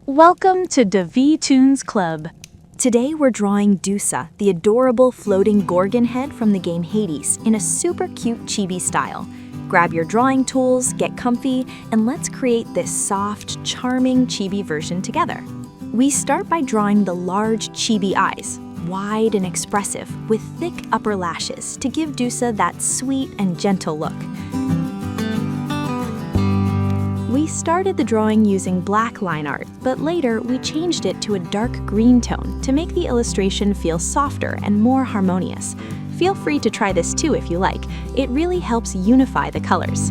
Welcome to Davi Toons Club. Today we're drawing Dusa, the adorable floating gorgon head from the game Hades, in a super cute chibi style. Grab your drawing tools, get comfy, and let's create this soft, charming chibi version together. We start by drawing the large chibi eyes, wide and expressive, with thick upper lashes to give Dusa that sweet and gentle look. We started the drawing using black line art, but later we changed it to a dark green tone to make the illustration feel softer and more harmonious. Feel free to try this too if you like. It really helps unify the colors.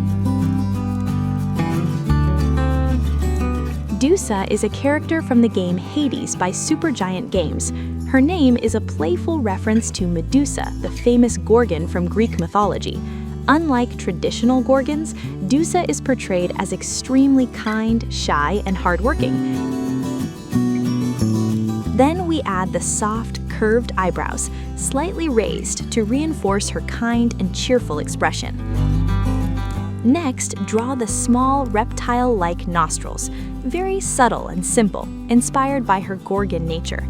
Dusa is a character from the game Hades by Supergiant Games. Her name is a playful reference to Medusa, the famous gorgon from Greek mythology. Unlike traditional gorgons, Dusa is portrayed as extremely kind, shy, and hardworking. Then we add the soft, curved eyebrows, slightly raised to reinforce her kind and cheerful expression. Next, draw the small, reptile-like nostrils, very subtle and simple, inspired by her gorgon nature.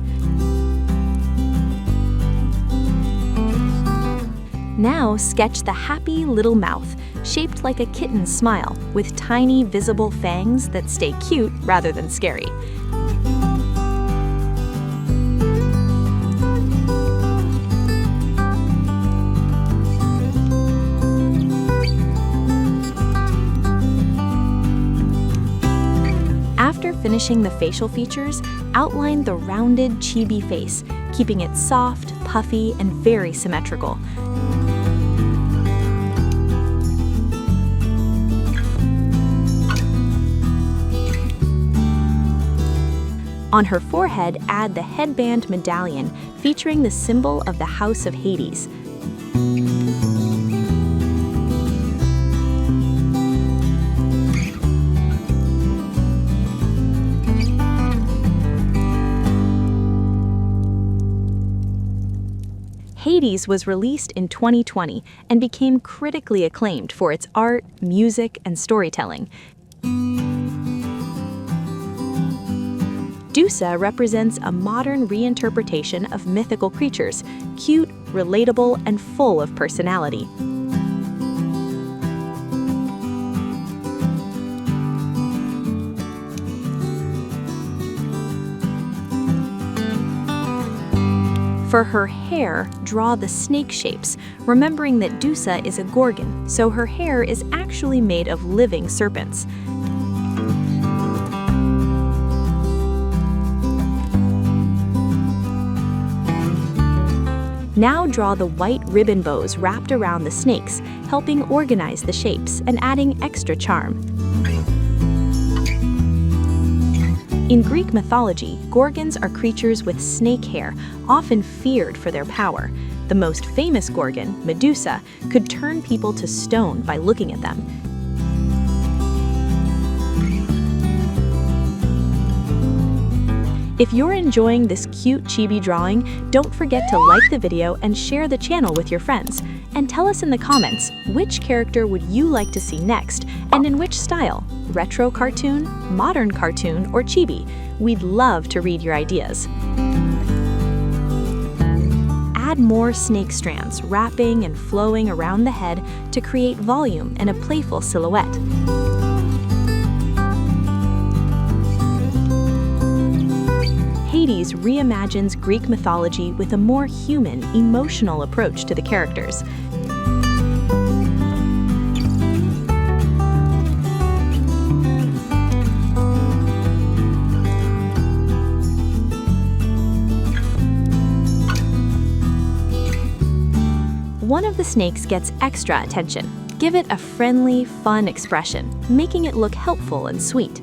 Now sketch the happy little mouth, shaped like a kitten's smile, with tiny visible fangs that stay cute rather than scary. After finishing the facial features, outline the rounded chibi face, keeping it soft, puffy, and very symmetrical. On her forehead, add the headband medallion featuring the symbol of the House of Hades. Hades was released in 2020 and became critically acclaimed for its art, music, and storytelling. Dusa represents a modern reinterpretation of mythical creatures, cute, relatable, and full of personality. For her hair, draw the snake shapes, remembering that Dusa is a gorgon, so her hair is actually made of living serpents. Now draw the white ribbon bows wrapped around the snakes, helping organize the shapes and adding extra charm. In Greek mythology, gorgons are creatures with snake hair, often feared for their power. The most famous gorgon, Medusa, could turn people to stone by looking at them. If you're enjoying this cute chibi drawing, don't forget to like the video and share the channel with your friends. And tell us in the comments, which character would you like to see next, and in which style? Retro cartoon, modern cartoon, or chibi? We'd love to read your ideas. Add more snake strands, wrapping and flowing around the head to create volume and a playful silhouette. Hades reimagines Greek mythology with a more human, emotional approach to the characters. One of the snakes gets extra attention. Give it a friendly, fun expression, making it look helpful and sweet.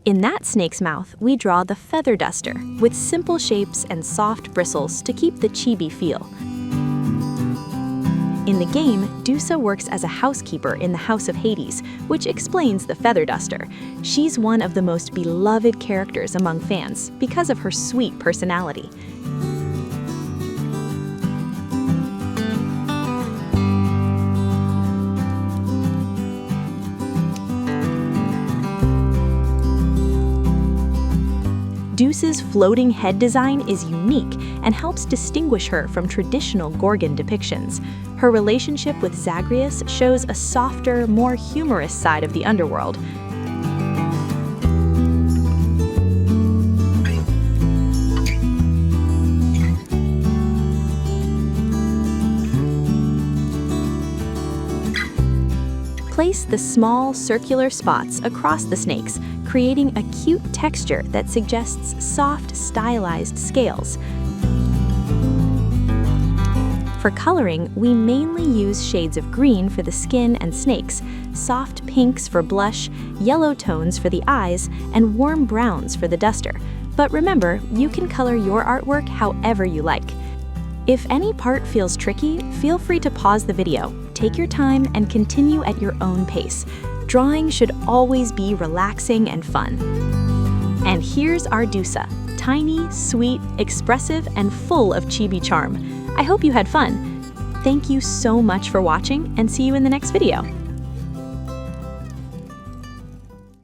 In that snake's mouth, we draw the feather duster, with simple shapes and soft bristles to keep the chibi feel. In the game, Dusa works as a housekeeper in the House of Hades, which explains the feather duster. She's one of the most beloved characters among fans because of her sweet personality. Dusa's floating head design is unique and helps distinguish her from traditional Gorgon depictions. Her relationship with Zagreus shows a softer, more humorous side of the underworld. Place the small, circular spots across the snakes, creating a cute texture that suggests soft, stylized scales. For coloring, we mainly use shades of green for the skin and snakes, soft pinks for blush, yellow tones for the eyes, and warm browns for the duster. But remember, you can color your artwork however you like. If any part feels tricky, feel free to pause the video, take your time, and continue at your own pace. Drawing should always be relaxing and fun. And here's our Dusa, tiny, sweet, expressive, and full of chibi charm. I hope you had fun. Thank you so much for watching, and see you in the next video.